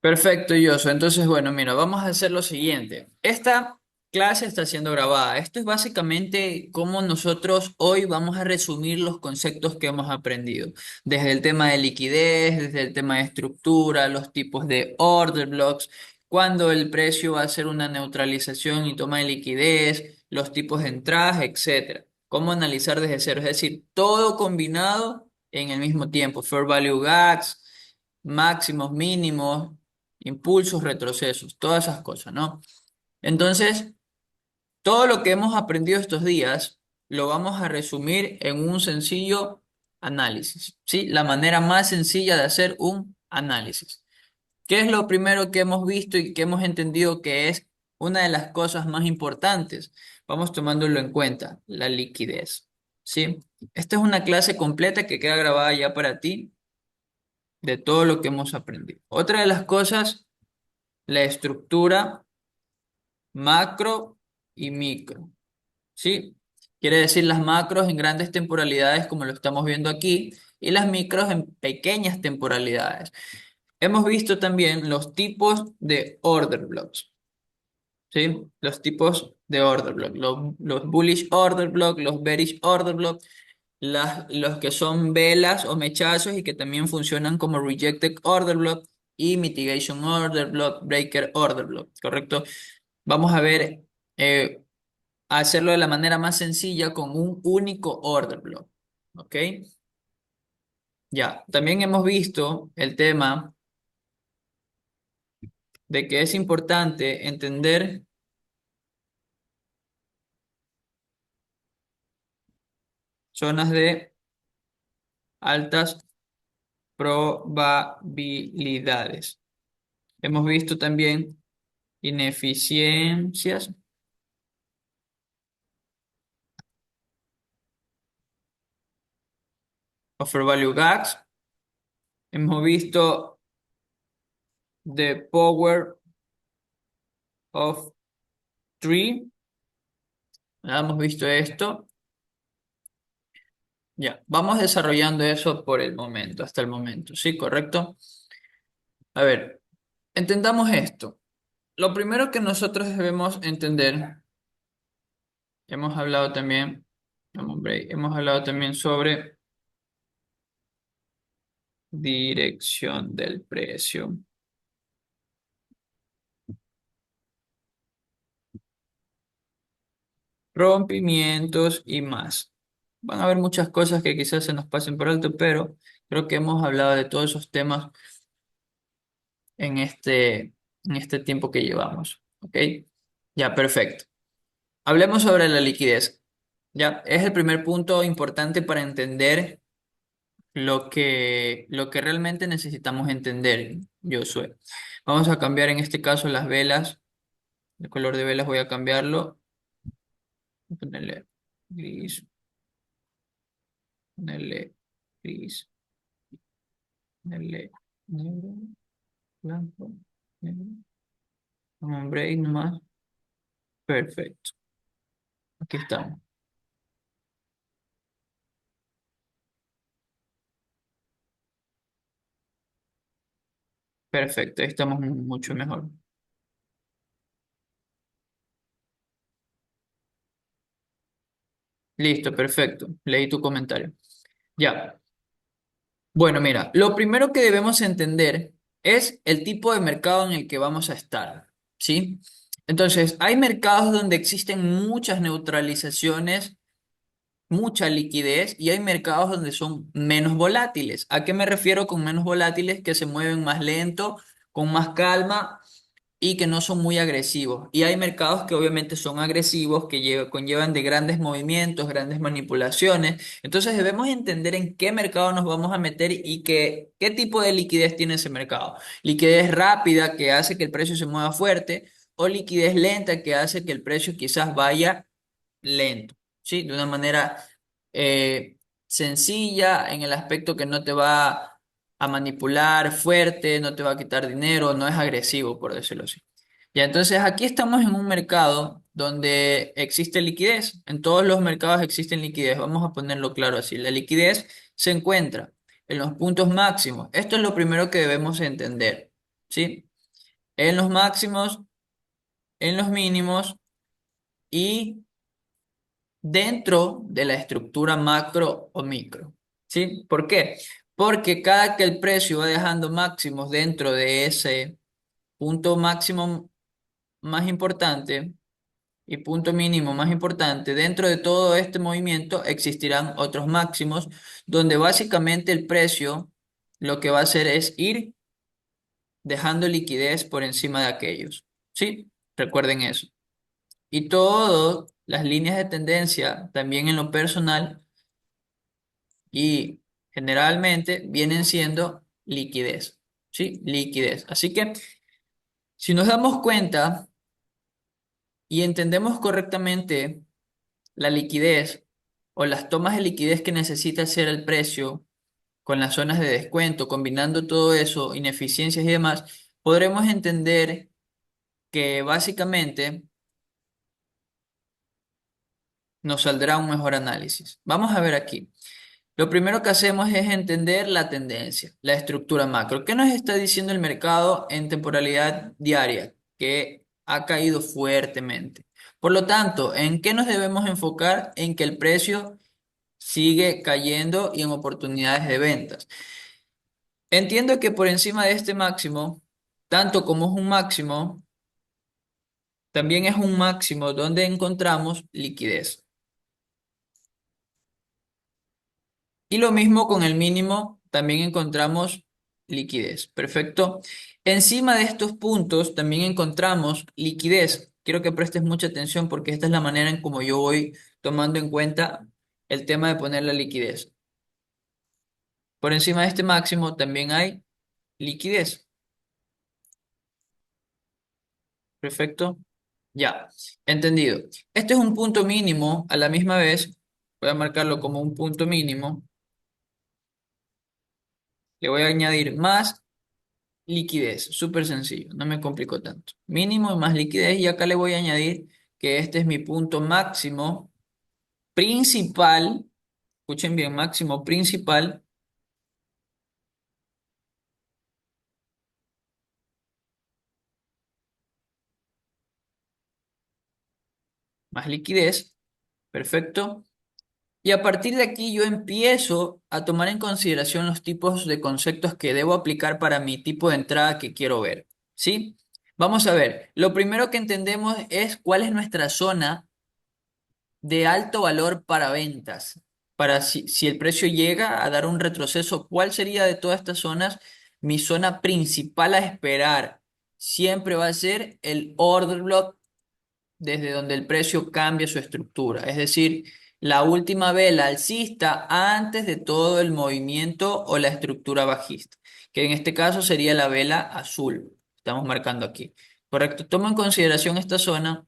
Perfecto, Yoso. Entonces, bueno, mira, vamos a hacer lo siguiente. Esta clase está siendo grabada. Esto es básicamente cómo nosotros hoy vamos a resumir los conceptos que hemos aprendido. Desde el tema de liquidez, desde el tema de estructura, los tipos de order blocks, cuándo el precio va a hacer una neutralización y toma de liquidez, los tipos de entradas, etcétera. Cómo analizar desde cero, es decir, todo combinado en el mismo tiempo. Fair value gaps, máximos, mínimos, impulsos, retrocesos, todas esas cosas, ¿no? Entonces, todo lo que hemos aprendido estos días lo vamos a resumir en un sencillo análisis, ¿sí? La manera más sencilla de hacer un análisis. ¿Qué es lo primero que hemos visto y que hemos entendido que es una de las cosas más importantes? Vamos tomándolo en cuenta, la liquidez, ¿sí? Esta es una clase completa que queda grabada ya para ti de todo lo que hemos aprendido. Otra de las cosas, la estructura macro y micro, ¿sí? Quiere decir las macros en grandes temporalidades como lo estamos viendo aquí y las micros en pequeñas temporalidades. Hemos visto también los tipos de order blocks, ¿sí? Los tipos de order block, los bullish order block, los bearish order block, los que son velas o mechazos y que también funcionan como rejected order block y mitigation order block, breaker order block, ¿correcto? Vamos a ver, eh, a hacerlo de la manera más sencilla con un único order block, ¿ok? Ya, también hemos visto el tema de que es importante entender zonas de altas probabilidades. Hemos visto también ineficiencias o fair value gaps. Hemos visto the power of three. Ya hemos visto esto. Ya, vamos desarrollando eso por el momento, hasta el momento. ¿Sí? ¿Correcto? A ver, entendamos esto. Lo primero que nosotros debemos entender, hemos hablado también, hombre, hemos hablado también sobre dirección del precio, rompimientos y más. Van a haber muchas cosas que quizás se nos pasen por alto, pero creo que hemos hablado de todos esos temas en este tiempo que llevamos. ¿Ok? Ya, perfecto. Hablemos sobre la liquidez. Ya, es el primer punto importante para entender lo que realmente necesitamos entender, Josué. Vamos a cambiar en este caso las velas. El color de velas voy a cambiarlo. Voy a ponerle gris, ponerle gris, ponerle negro, blanco, negro. Un break nomás. Perfecto. Aquí estamos. Perfecto. Ahí estamos mucho mejor. Listo, perfecto. Leí tu comentario. Ya. Bueno, mira, lo primero que debemos entender es el tipo de mercado en el que vamos a estar, ¿sí? Entonces, hay mercados donde existen muchas neutralizaciones, mucha liquidez, y hay mercados donde son menos volátiles. ¿A qué me refiero con menos volátiles? Que se mueven más lento, con más calma y que no son muy agresivos. Y hay mercados que obviamente son agresivos, que conllevan de grandes movimientos, grandes manipulaciones. Entonces debemos entender en qué mercado nos vamos a meter y qué tipo de liquidez tiene ese mercado. Liquidez rápida que hace que el precio se mueva fuerte o liquidez lenta que hace que el precio quizás vaya lento, ¿sí? De una manera eh, sencilla en el aspecto que no te va a manipular fuerte, no te va a quitar dinero, no es agresivo, por decirlo así. Ya, entonces aquí estamos en un mercado donde existe liquidez. En todos los mercados existe liquidez. Vamos a ponerlo claro así. La liquidez se encuentra en los puntos máximos. Esto es lo primero que debemos entender, ¿sí? en los máximos, en los mínimos y dentro de la estructura macro o micro. ¿Sí? ¿Por qué? Porque cada que el precio va dejando máximos dentro de ese punto máximo más importante y punto mínimo más importante, dentro de todo este movimiento existirán otros máximos donde básicamente el precio lo que va a hacer es ir dejando liquidez por encima de aquellos. ¿Sí? Recuerden eso. Y todas las líneas de tendencia, también en lo personal y generalmente, vienen siendo liquidez. ¿Sí? Liquidez. Así que si nos damos cuenta y entendemos correctamente la liquidez o las tomas de liquidez que necesita hacer el precio con las zonas de descuento, combinando todo eso, ineficiencias y demás, podremos entender que básicamente nos saldrá un mejor análisis. Vamos a ver aquí. Lo primero que hacemos es entender la tendencia, la estructura macro. ¿Qué nos está diciendo el mercado en temporalidad diaria? Que ha caído fuertemente. Por lo tanto, ¿en qué nos debemos enfocar? En que el precio sigue cayendo y en oportunidades de ventas. Entiendo que por encima de este máximo, tanto como es un máximo, también es un máximo donde encontramos liquidez. Y lo mismo con el mínimo, también encontramos liquidez. Perfecto. Encima de estos puntos también encontramos liquidez. Quiero que prestes mucha atención porque esta es la manera en como yo voy tomando en cuenta el tema de poner la liquidez. Por encima de este máximo también hay liquidez. Perfecto. Ya, entendido. Este es un punto mínimo a la misma vez. Voy a marcarlo como un punto mínimo. Le voy a añadir más liquidez. Súper sencillo, no me complico tanto. Mínimo y más liquidez. Y acá le voy a añadir que este es mi punto máximo principal. Escuchen bien, máximo principal más liquidez. Perfecto. Y a partir de aquí yo empiezo a tomar en consideración los tipos de conceptos que debo aplicar para mi tipo de entrada que quiero ver. ¿Sí? Vamos a ver. Lo primero que entendemos es cuál es nuestra zona de alto valor para ventas. Para si el precio llega a dar un retroceso, ¿cuál sería de todas estas zonas mi zona principal a esperar? Siempre va a ser el order block desde donde el precio cambia su estructura, es decir, la última vela alcista antes de todo el movimiento o la estructura bajista, que en este caso sería la vela azul. Estamos marcando aquí. Correcto. Toma en consideración esta zona.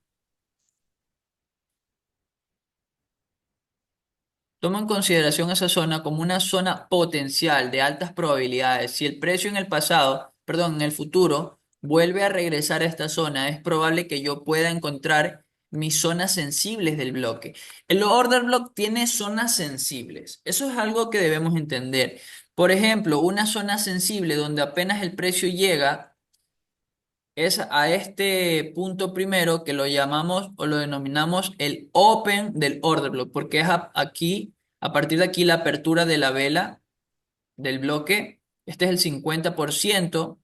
Toma en consideración esa zona como una zona potencial de altas probabilidades. Si el precio en el pasado, perdón, en el futuro vuelve a regresar a esta zona, es probable que yo pueda encontrar mis zonas sensibles del bloque. El order block tiene zonas sensibles. Eso es algo que debemos entender. Por ejemplo, una zona sensible donde apenas el precio llega es a este punto primero que lo llamamos o lo denominamos el open del order block, porque es aquí, a partir de aquí, la apertura de la vela del bloque. Este es el 50%.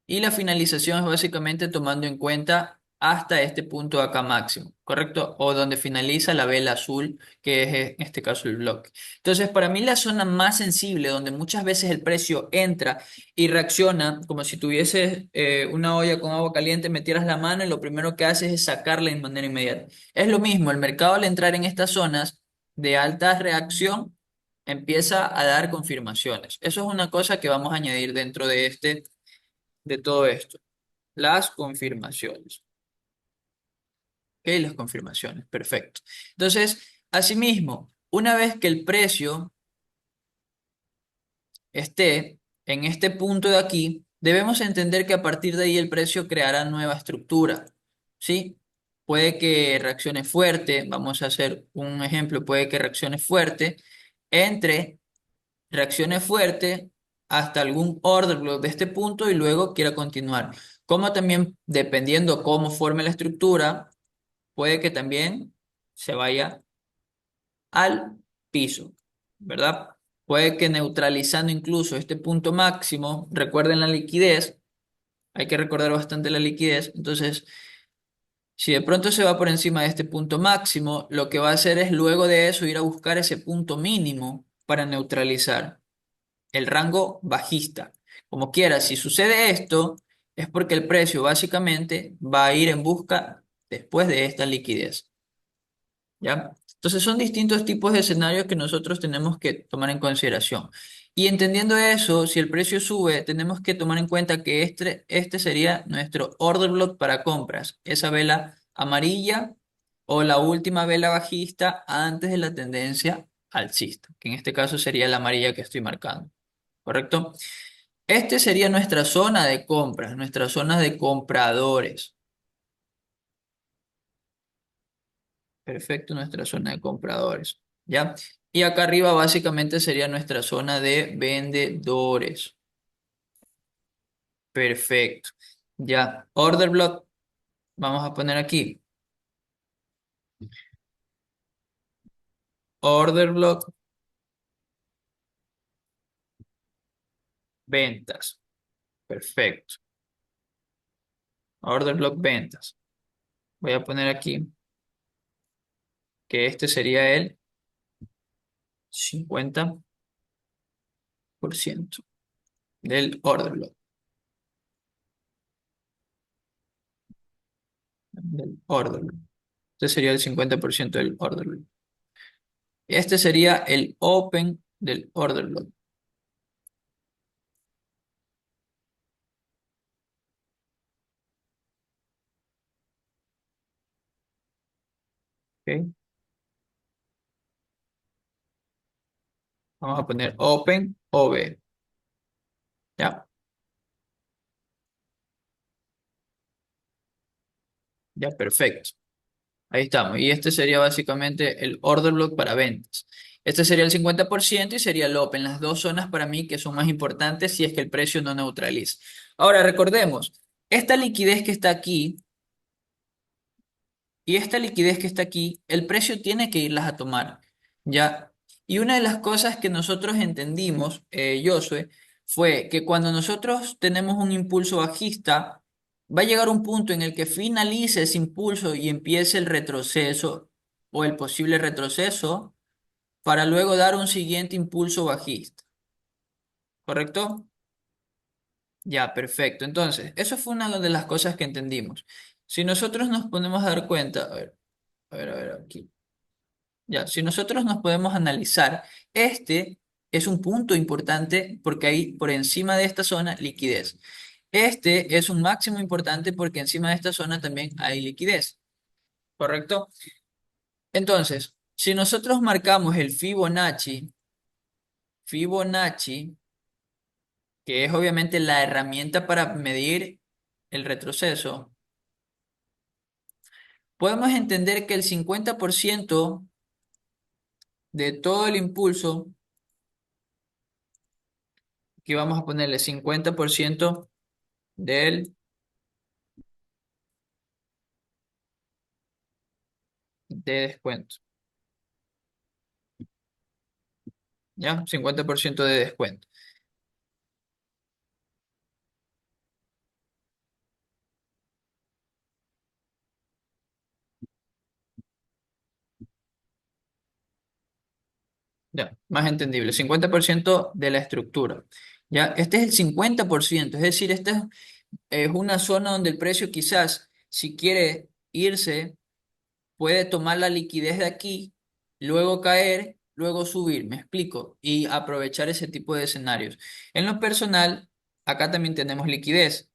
Y la finalización es básicamente tomando en cuenta hasta este punto de acá máximo, ¿correcto? O donde finaliza la vela azul, que es en este caso el bloque. Entonces, para mí la zona más sensible, donde muchas veces el precio entra y reacciona como si tuvieses una olla con agua caliente, metieras la mano y lo primero que haces es sacarla de manera inmediata. Es lo mismo, el mercado al entrar en estas zonas de alta reacción empieza a dar confirmaciones. Eso es una cosa que vamos a añadir dentro de todo esto. Las confirmaciones. ¿Ok? Las confirmaciones. Perfecto. Entonces, asimismo, una vez que el precio esté en este punto de aquí, debemos entender que a partir de ahí el precio creará nueva estructura. ¿Sí? Puede que reaccione fuerte. Vamos a hacer un ejemplo. Puede que reaccione fuerte. Entre reaccione fuerte. hasta algún order block de este punto y luego quiera continuar. Como también, dependiendo cómo forme la estructura, puede que también se vaya al piso, ¿verdad? Puede que neutralizando incluso este punto máximo, recuerden la liquidez, hay que recordar bastante la liquidez, entonces si de pronto se va por encima de este punto máximo, lo que va a hacer es luego de eso ir a buscar ese punto mínimo para neutralizar el rango bajista. Como quiera, si sucede esto, es porque el precio básicamente va a ir en busca después de esta liquidez. ¿Ya? Entonces son distintos tipos de escenarios que nosotros tenemos que tomar en consideración. Y entendiendo eso, si el precio sube, tenemos que tomar en cuenta que este sería nuestro order block para compras, esa vela amarilla o la última vela bajista antes de la tendencia alcista, que en este caso sería la amarilla que estoy marcando, ¿correcto? Este sería nuestra zona de compras, nuestra zona de compradores. Perfecto, nuestra zona de compradores. ¿Ya? Y acá arriba básicamente sería nuestra zona de vendedores. Perfecto. Ya. Order block. Vamos a poner aquí. Order block. Ventas. Perfecto. Order block ventas. Voy a poner aquí que este sería el 50% del order block. Del order block. Este sería el 50% del order block. Este sería el open del order block. ¿Ok? Vamos a poner open OB. Ya, ya, perfecto. Ahí estamos. Y este sería básicamente el order block para ventas. Este sería el 50% y sería el open, las dos zonas para mí que son más importantes si es que el precio no neutraliza. Ahora, recordemos, esta liquidez que está aquí y esta liquidez que está aquí, el precio tiene que irlas a tomar, ¿ya? Y una de las cosas que nosotros entendimos, Josué, fue que cuando nosotros tenemos un impulso bajista, va a llegar un punto en el que finalice ese impulso y empiece el retroceso o el posible retroceso para luego dar un siguiente impulso bajista, ¿correcto? Ya, perfecto. Entonces, eso fue una de las cosas que entendimos. Si nosotros nos ponemos a dar cuenta, a ver, aquí. Ya, si nosotros nos podemos analizar, este es un punto importante porque hay por encima de esta zona liquidez. Este es un máximo importante porque encima de esta zona también hay liquidez, ¿correcto? Entonces, si nosotros marcamos el Fibonacci, que es obviamente la herramienta para medir el retroceso, podemos entender que el 50% de todo el impulso, que vamos a ponerle 50% del de descuento, ¿ya? 50% de descuento. Ya, más entendible. 50% de la estructura. ¿Ya? Este es el 50%, es decir, esta es una zona donde el precio quizás, si quiere irse, puede tomar la liquidez de aquí, luego caer, luego subir, me explico, y aprovechar ese tipo de escenarios. En lo personal, acá también tenemos liquidez.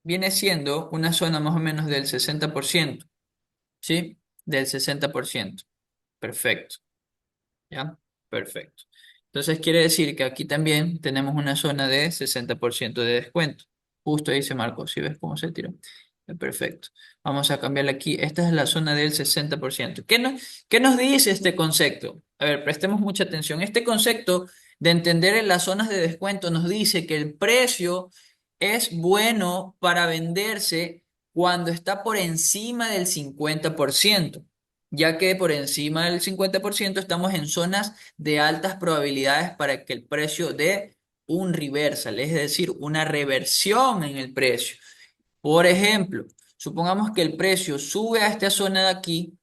Viene siendo una zona más o menos del 60%, ¿sí? Del 60%. Perfecto. ¿Ya? Perfecto. Entonces quiere decir que aquí también tenemos una zona de 60% de descuento. Justo ahí se marcó, ¿sí ves cómo se tiró? Perfecto. Vamos a cambiarle aquí. Esta es la zona del 60%. ¿Qué nos dice este concepto? A ver, prestemos mucha atención. Este concepto de entender en las zonas de descuento nos dice que el precio es bueno para venderse cuando está por encima del 50%, ya que por encima del 50% estamos en zonas de altas probabilidades para que el precio dé un reversal, es decir, una reversión en el precio. Por ejemplo, supongamos que el precio sube a esta zona de aquí,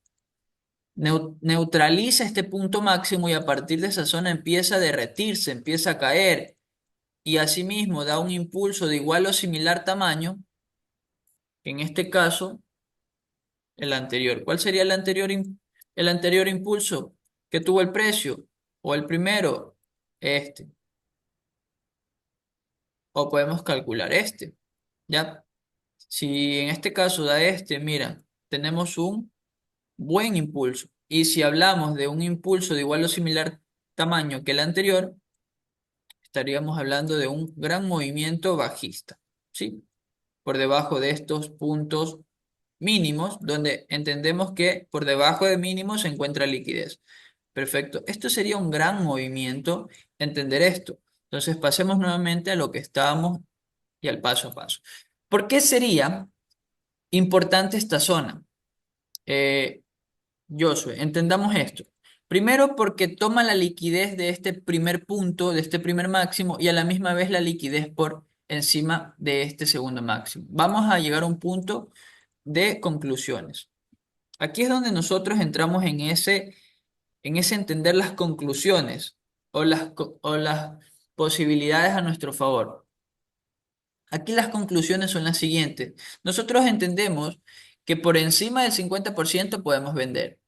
neutraliza este punto máximo y a partir de esa zona empieza a derretirse, empieza a caer y asimismo da un impulso de igual o similar tamaño, que en este caso el anterior. ¿Cuál sería el anterior impulso que tuvo el precio? ¿O el primero? Este. O podemos calcular este. ¿Ya? Si en este caso da este, mira, tenemos un buen impulso. Y si hablamos de un impulso de igual o similar tamaño que el anterior, estaríamos hablando de un gran movimiento bajista, ¿sí? Por debajo de estos puntos mínimos, donde entendemos que por debajo de mínimos se encuentra liquidez. Perfecto. Esto sería un gran movimiento, entender esto. Entonces pasemos nuevamente a lo que estábamos y al paso a paso. ¿Por qué sería importante esta zona? Eh, Josué, entendamos esto. Primero porque toma la liquidez de este primer punto, de este primer máximo, y a la misma vez la liquidez por encima de este segundo máximo. Vamos a llegar a un punto de conclusiones. Aquí es donde nosotros entramos en ese entender las conclusiones o las posibilidades a nuestro favor. Aquí las conclusiones son las siguientes. Nosotros entendemos que por encima del 50% podemos vender.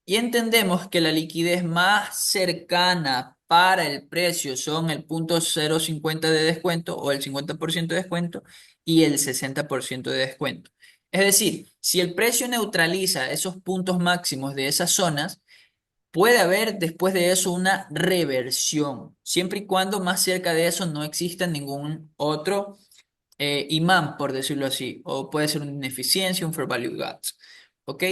Y entendemos que la liquidez más cercana para el precio son el punto 0,50 de descuento o el 50% de descuento y el 60% de descuento. Es decir, si el precio neutraliza esos puntos máximos de esas zonas, puede haber después de eso una reversión, siempre y cuando más cerca de eso no exista ningún otro imán, por decirlo así, o puede ser una ineficiencia, un fair value gaps, ¿ok?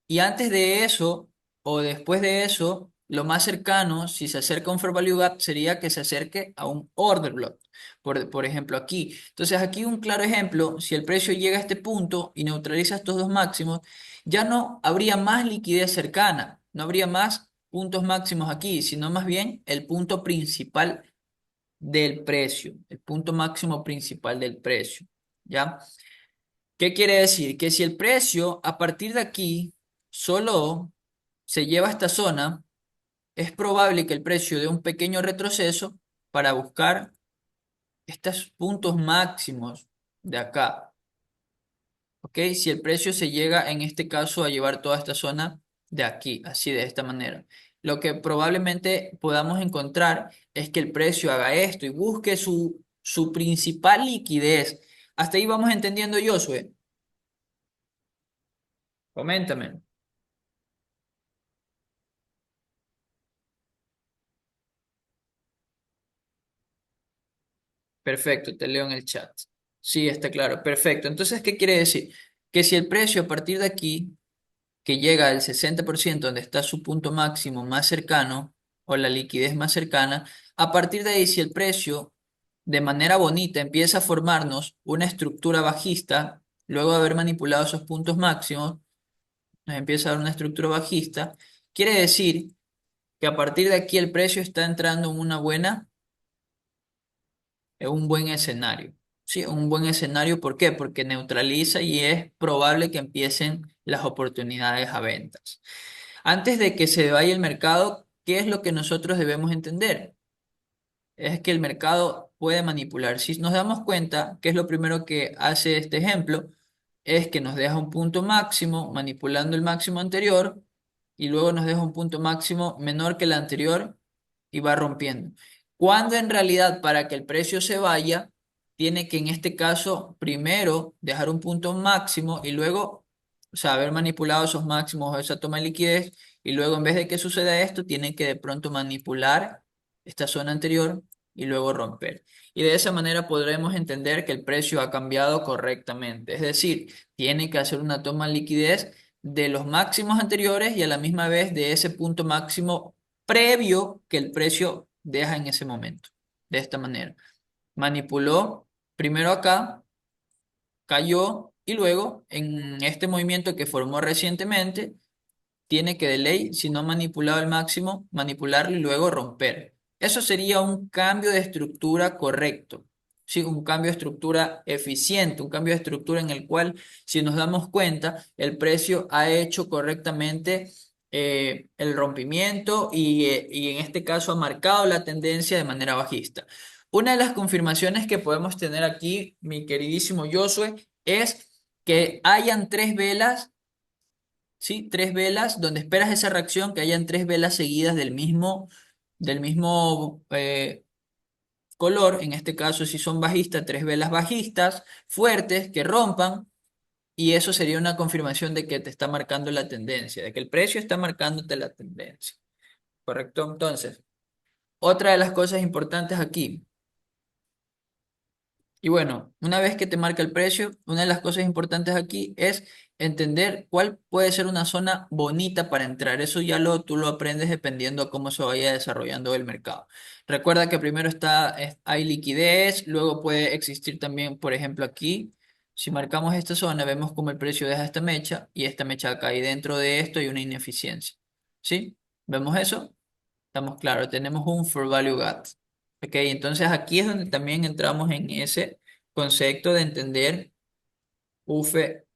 Y antes de eso, o después de eso, lo más cercano, si se acerca a un fair value gap, sería que se acerque a un order block, por ejemplo aquí. Entonces aquí un claro ejemplo, si el precio llega a este punto y neutraliza estos dos máximos, ya no habría más liquidez cercana, no habría más puntos máximos aquí, sino más bien el punto principal del precio, el punto máximo principal del precio, ¿ya? ¿Qué quiere decir? Que si el precio a partir de aquí solo se lleva a esta zona, es probable que el precio dé un pequeño retroceso para buscar estos puntos máximos de acá. ¿Ok? Si el precio se llega en este caso a llevar toda esta zona de aquí, así de esta manera. Lo que probablemente podamos encontrar es que el precio haga esto y busque su principal liquidez. Hasta ahí vamos entendiendo, Josué. Coméntame. Perfecto, te leo en el chat. Sí, está claro. Perfecto. Entonces, ¿qué quiere decir? Que si el precio a partir de aquí que llega al 60% donde está su punto máximo más cercano o la liquidez más cercana, a partir de ahí si el precio de manera bonita empieza a formarnos una estructura bajista, luego de haber manipulado esos puntos máximos, nos empieza a dar una estructura bajista, quiere decir que a partir de aquí el precio está entrando en un buen escenario. Sí, un buen escenario, ¿por qué? Porque neutraliza y es probable que empiecen las oportunidades a ventas. Antes de que se vaya el mercado, ¿qué es lo que nosotros debemos entender? Es que el mercado puede manipular. Si nos damos cuenta, ¿qué es lo primero que hace este ejemplo? Es que nos deja un punto máximo manipulando el máximo anterior y luego nos deja un punto máximo menor que el anterior y va rompiendo. Cuando en realidad para que el precio se vaya, tiene que en este caso primero dejar un punto máximo y luego, o sea, haber manipulado esos máximos o esa toma de liquidez y luego en vez de que suceda esto, tiene que de pronto manipular esta zona anterior y luego romper. Y de esa manera podremos entender que el precio ha cambiado correctamente. Es decir, tiene que hacer una toma de liquidez de los máximos anteriores y a la misma vez de ese punto máximo previo que el precio deja en ese momento, de esta manera. Manipuló primero acá, cayó y luego en este movimiento que formó recientemente, tiene que de ley, si no manipulado al máximo, manipularlo y luego romper. Eso sería un cambio de estructura correcto. Sí, un cambio de estructura eficiente, un cambio de estructura en el cual, si nos damos cuenta, el precio ha hecho correctamente el rompimiento y en este caso ha marcado la tendencia de manera bajista. Una de las confirmaciones que podemos tener aquí, mi queridísimo Josué, es que hayan tres velas. Sí, tres velas, donde esperas esa reacción, que hayan tres velas seguidas del mismo color. En este caso, si son bajistas, tres velas bajistas, fuertes, que rompan. Y eso sería una confirmación de que te está marcando la tendencia, de que el precio está marcándote la tendencia. ¿Correcto? Entonces, otra de las cosas importantes aquí. Y bueno, una vez que te marca el precio, una de las cosas importantes aquí es entender cuál puede ser una zona bonita para entrar. Eso tú lo aprendes dependiendo a cómo se vaya desarrollando el mercado. Recuerda que primero hay liquidez, luego puede existir también, por ejemplo, aquí, si marcamos esta zona, vemos cómo el precio deja esta mecha y esta mecha acá y dentro de esto hay una ineficiencia. ¿Sí? ¿Vemos eso? Estamos claros, tenemos un for value gap. Ok, entonces aquí es donde también entramos en ese concepto de entender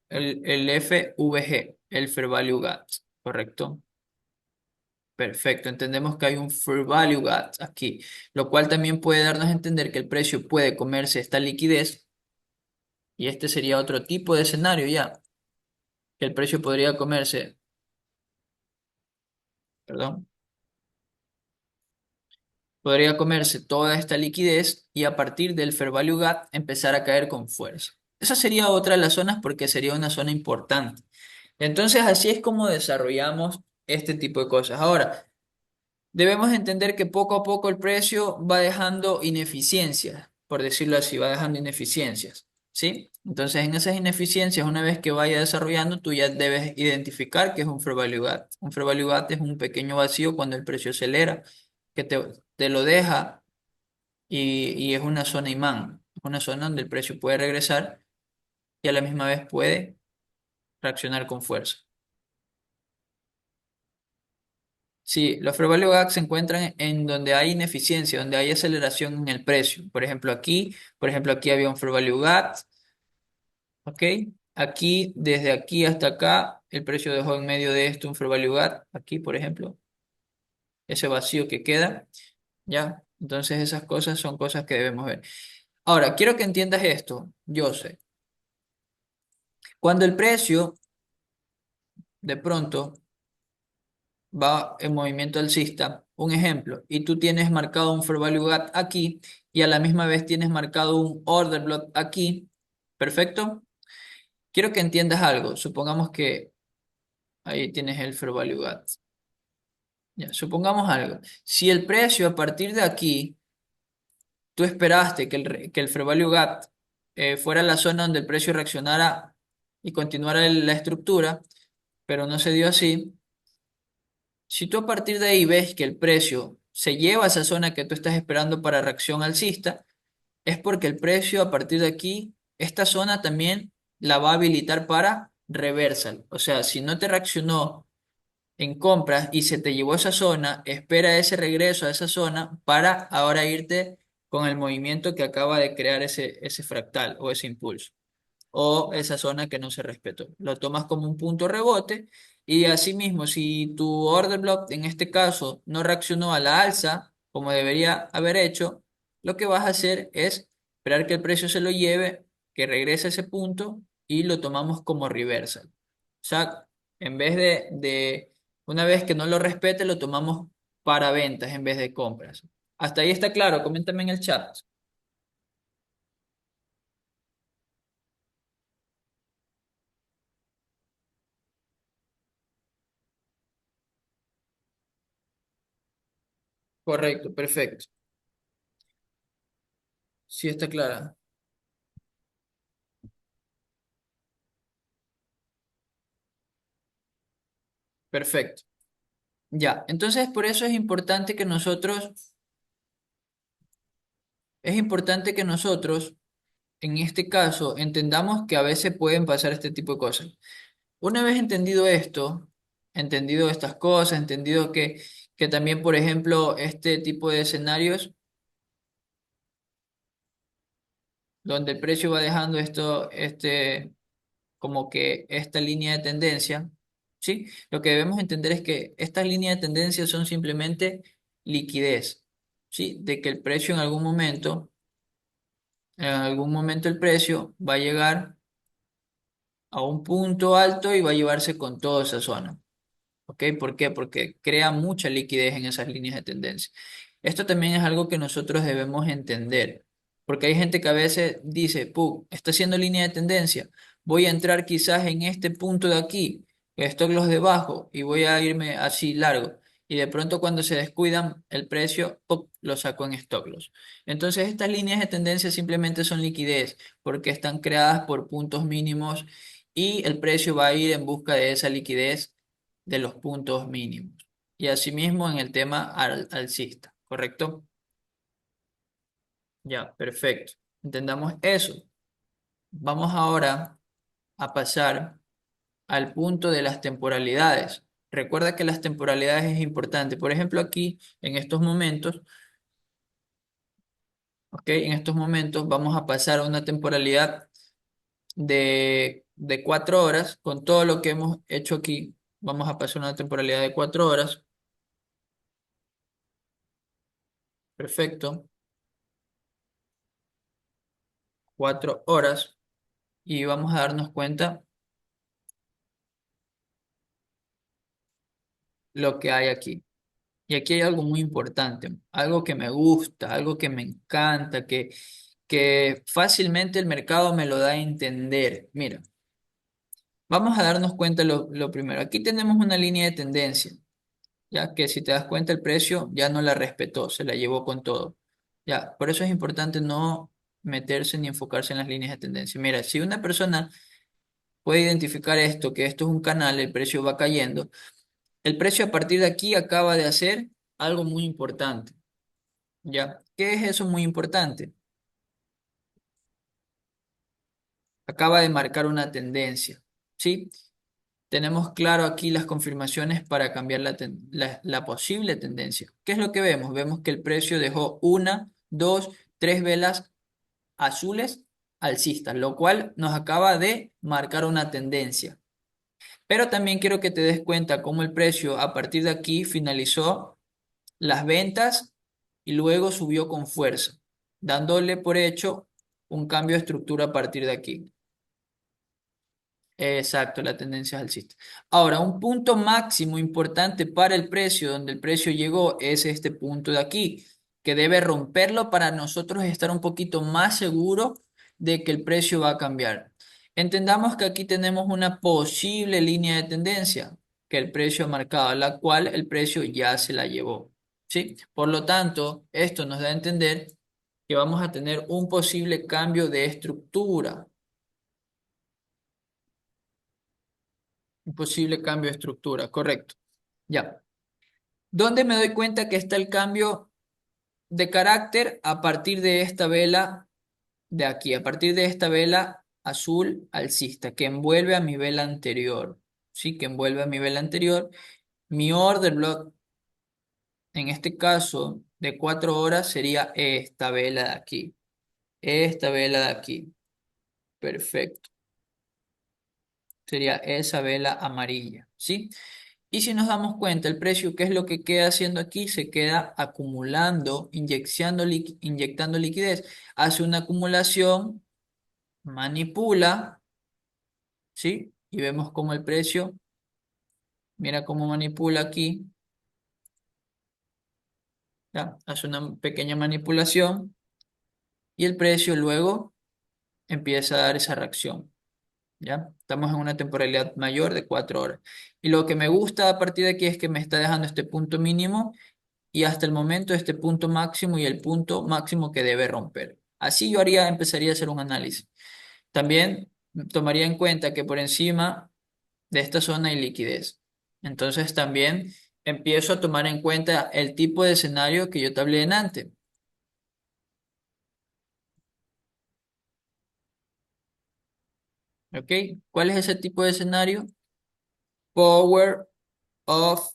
el FVG, el fair value gap, ¿correcto? Perfecto, entendemos que hay un fair value gap aquí, lo cual también puede darnos a entender que el precio puede comerse esta liquidez y este sería otro tipo de escenario ya, que el precio podría comerse, perdón. Podría comerse toda esta liquidez y a partir del fair value gap empezar a caer con fuerza. Esa sería otra de las zonas porque sería una zona importante. Entonces, así es como desarrollamos este tipo de cosas. Ahora, debemos entender que poco a poco el precio va dejando ineficiencias, por decirlo así, va dejando ineficiencias, ¿sí? Entonces, en esas ineficiencias, una vez que vaya desarrollando, tú ya debes identificar que es un fair value gap. Un fair value gap es un pequeño vacío cuando el precio acelera, que te lo deja y es una zona imán, es una zona donde el precio puede regresar y a la misma vez puede reaccionar con fuerza. Sí, los fair value gaps se encuentran en donde hay ineficiencia, donde hay aceleración en el precio. Por ejemplo, aquí había un fair value gap, ¿ok? Aquí, desde aquí hasta acá, el precio dejó en medio de esto un fair value gap. Aquí, por ejemplo, ese vacío que queda, ¿ya? Entonces esas cosas son cosas que debemos ver. Ahora, quiero que entiendas esto, yo sé. Cuando el precio de pronto va en movimiento alcista, un ejemplo, y tú tienes marcado un fair value gap aquí y a la misma vez tienes marcado un order block aquí, perfecto. Quiero que entiendas algo. Supongamos que ahí tienes el fair value gap. Ya, supongamos algo. Si el precio a partir de aquí, tú esperaste que el fair value gap fuera la zona donde el precio reaccionara y continuara la estructura, pero no se dio así. Si tú a partir de ahí ves que el precio se lleva a esa zona que tú estás esperando para reacción alcista, es porque el precio a partir de aquí, esta zona también la va a habilitar para reversal. O sea, si no te reaccionó en compras y se te llevó a esa zona, espera ese regreso a esa zona para ahora irte con el movimiento que acaba de crear ese fractal o ese impulso o esa zona que no se respetó. Lo tomas como un punto rebote y asimismo, si tu order block en este caso no reaccionó a la alza como debería haber hecho, lo que vas a hacer es esperar que el precio se lo lleve, que regrese a ese punto y lo tomamos como reversal. O sea, en vez una vez que no lo respete, lo tomamos para ventas en vez de compras. Hasta ahí está claro, coméntame en el chat. Correcto, perfecto. Sí está clara. Perfecto. Ya, entonces por eso es importante que nosotros Es importante que nosotros, en este caso, entendamos que a veces pueden pasar este tipo de cosas. Una vez entendido esto, entendido estas cosas, entendido que también, por ejemplo, este tipo de escenarios donde el precio va dejando esto, como que esta línea de tendencia, ¿sí? Lo que debemos entender es que estas líneas de tendencia son simplemente liquidez, ¿sí? De que el precio en algún momento el precio va a llegar a un punto alto y va a llevarse con toda esa zona. ¿Ok? ¿Por qué? Porque crea mucha liquidez en esas líneas de tendencia. Esto también es algo que nosotros debemos entender, porque hay gente que a veces dice, está haciendo línea de tendencia, voy a entrar quizás en este punto de aquí, stop loss debajo, y voy a irme así largo. Y de pronto cuando se descuidan el precio, lo saco en stop loss. Entonces estas líneas de tendencia simplemente son liquidez, porque están creadas por puntos mínimos y el precio va a ir en busca de esa liquidez de los puntos mínimos. Y asimismo en el tema alcista, ¿correcto? Ya, perfecto. Entendamos eso. Vamos ahora a pasar al punto de las temporalidades. Recuerda que las temporalidades es importante. Por ejemplo, aquí, en estos momentos, ¿ok? En estos momentos vamos a pasar a una temporalidad de 4 horas. Con todo lo que hemos hecho aquí, vamos a pasar a una temporalidad de 4 horas. Perfecto. 4 horas. Y vamos a darnos cuenta lo que hay aquí. Y aquí hay algo muy importante, algo que me gusta, algo que me encanta, que fácilmente el mercado me lo da a entender. Mira, vamos a darnos cuenta lo primero. Aquí tenemos una línea de tendencia, ya que si te das cuenta el precio ya no la respetó, se la llevó con todo. Ya, por eso es importante no meterse ni enfocarse en las líneas de tendencia. Mira, si una persona puede identificar esto, que esto es un canal, el precio va cayendo. El precio a partir de aquí acaba de hacer algo muy importante, ¿ya? ¿Qué es eso muy importante? Acaba de marcar una tendencia, ¿sí? Tenemos claro aquí las confirmaciones para cambiar la posible tendencia. ¿Qué es lo que vemos? Vemos que el precio dejó una, dos, tres velas azules alcistas, lo cual nos acaba de marcar una tendencia. Pero también quiero que te des cuenta cómo el precio a partir de aquí finalizó las ventas y luego subió con fuerza, dándole por hecho un cambio de estructura a partir de aquí. Exacto, la tendencia es alcista. Ahora, un punto máximo importante para el precio, donde el precio llegó, es este punto de aquí, que debe romperlo para nosotros estar un poquito más seguros de que el precio va a cambiar. Entendamos que aquí tenemos una posible línea de tendencia que el precio ha marcado, la cual el precio ya se la llevó. ¿Sí? Por lo tanto, esto nos da a entender que vamos a tener un posible cambio de estructura. Un posible cambio de estructura, correcto. Ya. ¿Dónde me doy cuenta que está el cambio de carácter? A partir de esta vela de aquí, a partir de esta vela azul alcista que envuelve a mi vela anterior. Sí, que envuelve a mi vela anterior. Mi order block, en este caso, de 4 horas sería esta vela de aquí. Esta vela de aquí. Perfecto. Sería esa vela amarilla. ¿Sí? Y si nos damos cuenta, el precio, ¿qué es lo que queda haciendo aquí? Se queda acumulando, inyectando liquidez. Hace una acumulación, manipula, ¿sí? Y vemos cómo el precio, mira cómo manipula aquí, ¿ya? Hace una pequeña manipulación y el precio luego empieza a dar esa reacción, ¿ya? Estamos en una temporalidad mayor de 4 horas. Y lo que me gusta a partir de aquí es que me está dejando este punto mínimo y hasta el momento este punto máximo y el punto máximo que debe romper. Así yo empezaría a hacer un análisis. También tomaría en cuenta que por encima de esta zona hay liquidez. Entonces también empiezo a tomar en cuenta el tipo de escenario que yo te hablé en antes. ¿Ok? ¿Cuál es ese tipo de escenario? Power of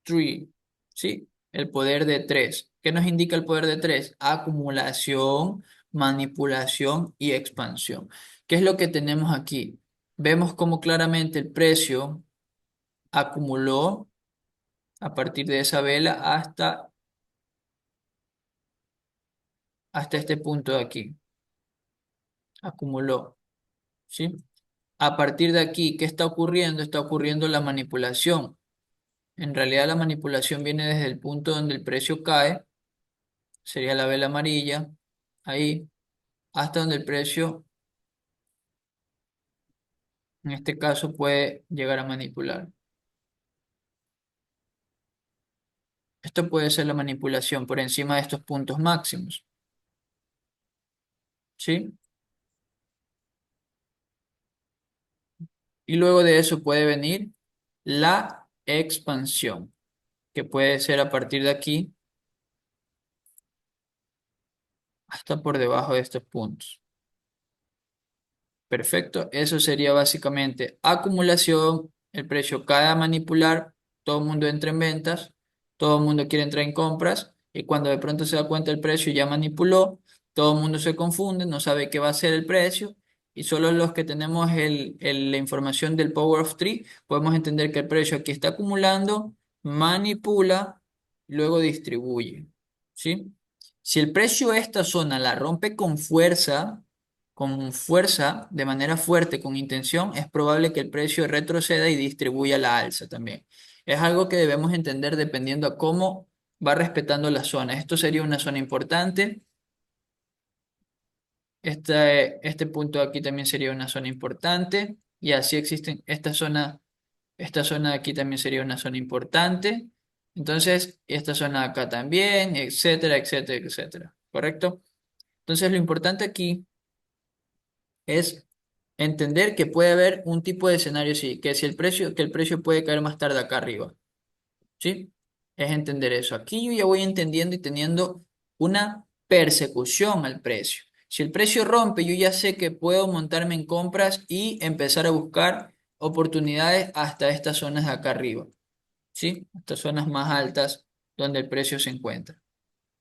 three. ¿Sí? El poder de tres. ¿Qué nos indica el poder de tres? Acumulación, manipulación y expansión. ¿Qué es lo que tenemos aquí? Vemos cómo claramente el precio acumuló a partir de esa vela hasta este punto de aquí. Acumuló. ¿Sí? A partir de aquí, ¿qué está ocurriendo? Está ocurriendo la manipulación. En realidad la manipulación viene desde el punto donde el precio cae, sería la vela amarilla, ahí, hasta donde el precio, en este caso, puede llegar a manipular. Esto puede ser la manipulación por encima de estos puntos máximos, ¿sí? Y luego de eso puede venir la expansión, que puede ser a partir de aquí hasta por debajo de estos puntos. Perfecto, eso sería básicamente acumulación, el precio cae a manipular, todo el mundo entra en ventas, todo el mundo quiere entrar en compras y cuando de pronto se da cuenta el precio ya manipuló, todo el mundo se confunde, no sabe qué va a ser el precio y solo los que tenemos la información del Power of Three podemos entender que el precio aquí está acumulando, manipula, y luego distribuye, ¿sí? Si el precio de esta zona la rompe con fuerza, de manera fuerte, con intención, es probable que el precio retroceda y distribuya la alza también. Es algo que debemos entender dependiendo a cómo va respetando la zona. Esto sería una zona importante. Este punto de aquí también sería una zona importante. Y así existen, esta zona de aquí también sería una zona importante. Entonces, esta zona de acá también, etcétera, etcétera, etcétera. ¿Correcto? Entonces, lo importante aquí es entender que puede haber un tipo de escenario así, que el precio puede caer más tarde acá arriba, ¿sí? Es entender eso. Aquí yo ya voy entendiendo y teniendo una persecución al precio. Si el precio rompe, yo ya sé que puedo montarme en compras y empezar a buscar oportunidades hasta estas zonas de acá arriba, ¿sí? Estas zonas más altas donde el precio se encuentra.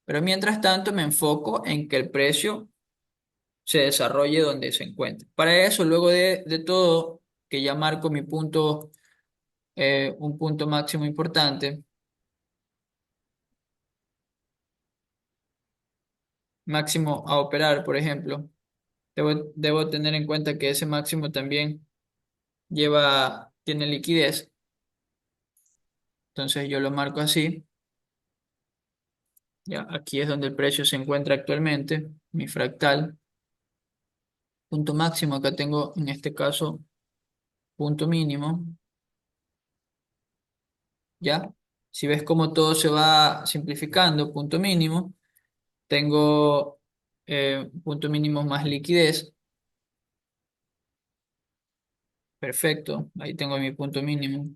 Pero mientras tanto me enfoco en que el precio se desarrolle donde se encuentre. Para eso, luego de todo, que ya marco mi punto, un punto máximo importante, máximo a operar, por ejemplo, debo tener en cuenta que ese máximo también tiene liquidez, entonces yo lo marco así, ya aquí es donde el precio se encuentra actualmente, mi fractal, punto máximo, acá tengo en este caso punto mínimo, ya, si ves cómo todo se va simplificando, punto mínimo. Tengo punto mínimo más liquidez. Perfecto. Ahí tengo mi punto mínimo.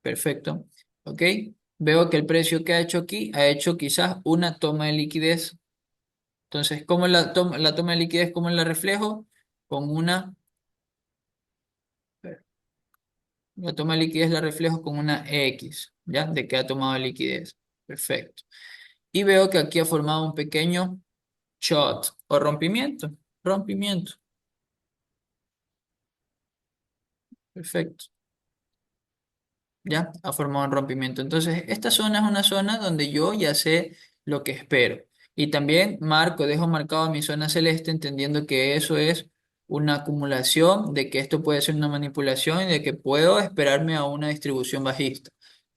Perfecto. Ok. Veo que el precio que ha hecho aquí ha hecho quizás una toma de liquidez. Entonces, ¿cómo la toma de liquidez, cómo la reflejo? Con una, la toma de liquidez la reflejo con una X, ¿ya? De que ha tomado liquidez. Perfecto. Y veo que aquí ha formado un pequeño short o rompimiento. Rompimiento. Perfecto. ¿Ya? Ha formado un rompimiento. Entonces, esta zona es una zona donde yo ya sé lo que espero. Y también dejo marcado mi zona celeste, entendiendo que eso es una acumulación, de que esto puede ser una manipulación y de que puedo esperarme a una distribución bajista,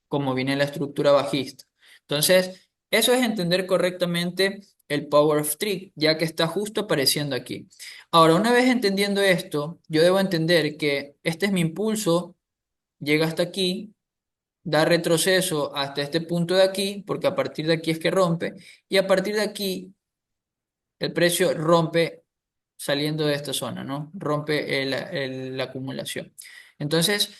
como viene la estructura bajista. Entonces, eso es entender correctamente el Power of Three, ya que está justo apareciendo aquí. Ahora, una vez entendiendo esto, yo debo entender que este es mi impulso, llega hasta aquí, da retroceso hasta este punto de aquí, porque a partir de aquí es que rompe, y a partir de aquí el precio rompe saliendo de esta zona, ¿no? Rompe la acumulación. Entonces,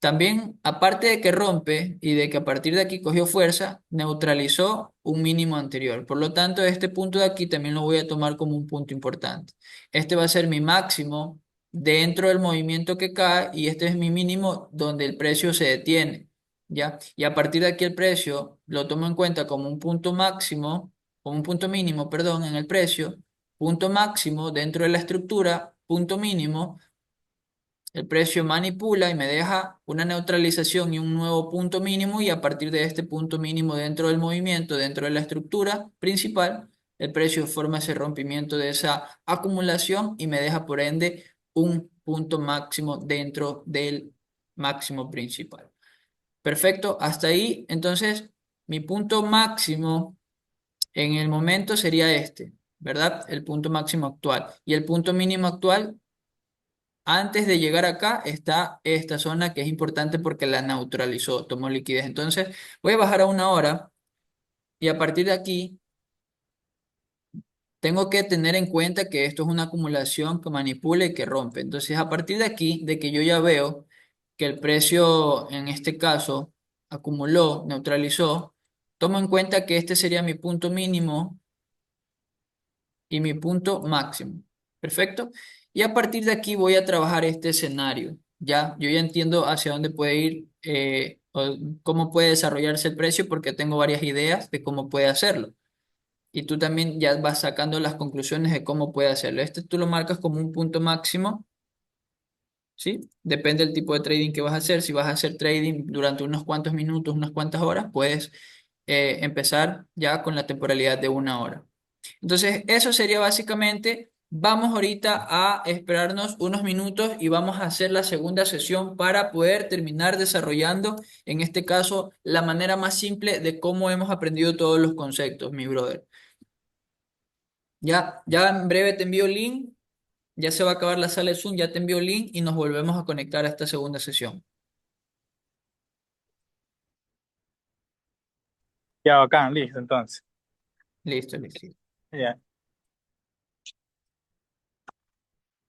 También, aparte de que rompe y de que a partir de aquí cogió fuerza, neutralizó un mínimo anterior. Por lo tanto, este punto de aquí también lo voy a tomar como un punto importante. Este va a ser mi máximo dentro del movimiento que cae y este es mi mínimo donde el precio se detiene, ¿ya? Y a partir de aquí el precio lo tomo en cuenta como un punto máximo, como un punto mínimo, perdón, en el precio, punto máximo dentro de la estructura, punto mínimo. El precio manipula y me deja una neutralización y un nuevo punto mínimo y a partir de este punto mínimo dentro del movimiento, dentro de la estructura principal, el precio forma ese rompimiento de esa acumulación y me deja por ende un punto máximo dentro del máximo principal. Perfecto, hasta ahí. Entonces, mi punto máximo en el momento sería este, ¿verdad? El punto máximo actual. Y el punto mínimo actual antes de llegar acá está esta zona que es importante porque la neutralizó, tomó liquidez. Entonces voy a bajar a una hora y a partir de aquí tengo que tener en cuenta que esto es una acumulación que manipula y que rompe. Entonces a partir de aquí, de que yo ya veo que el precio en este caso acumuló, neutralizó, tomo en cuenta que este sería mi punto mínimo y mi punto máximo. ¿Perfecto? Y a partir de aquí voy a trabajar este escenario. Ya, yo ya entiendo hacia dónde puede ir o cómo puede desarrollarse el precio porque tengo varias ideas de cómo puede hacerlo. Y tú también ya vas sacando las conclusiones de cómo puede hacerlo. Este tú lo marcas como un punto máximo, ¿sí? Depende del tipo de trading que vas a hacer. Si vas a hacer trading durante unos cuantos minutos, unas cuantas horas, puedes empezar ya con la temporalidad de una hora. Entonces, eso sería básicamente, vamos ahorita a esperarnos unos minutos y vamos a hacer la segunda sesión para poder terminar desarrollando, en este caso, la manera más simple de cómo hemos aprendido todos los conceptos, mi brother. Ya en breve te envío el link, ya se va a acabar la sala de Zoom, ya te envío el link y nos volvemos a conectar a esta segunda sesión. Ya, bacán, listo, entonces. Listo, listo. Ya.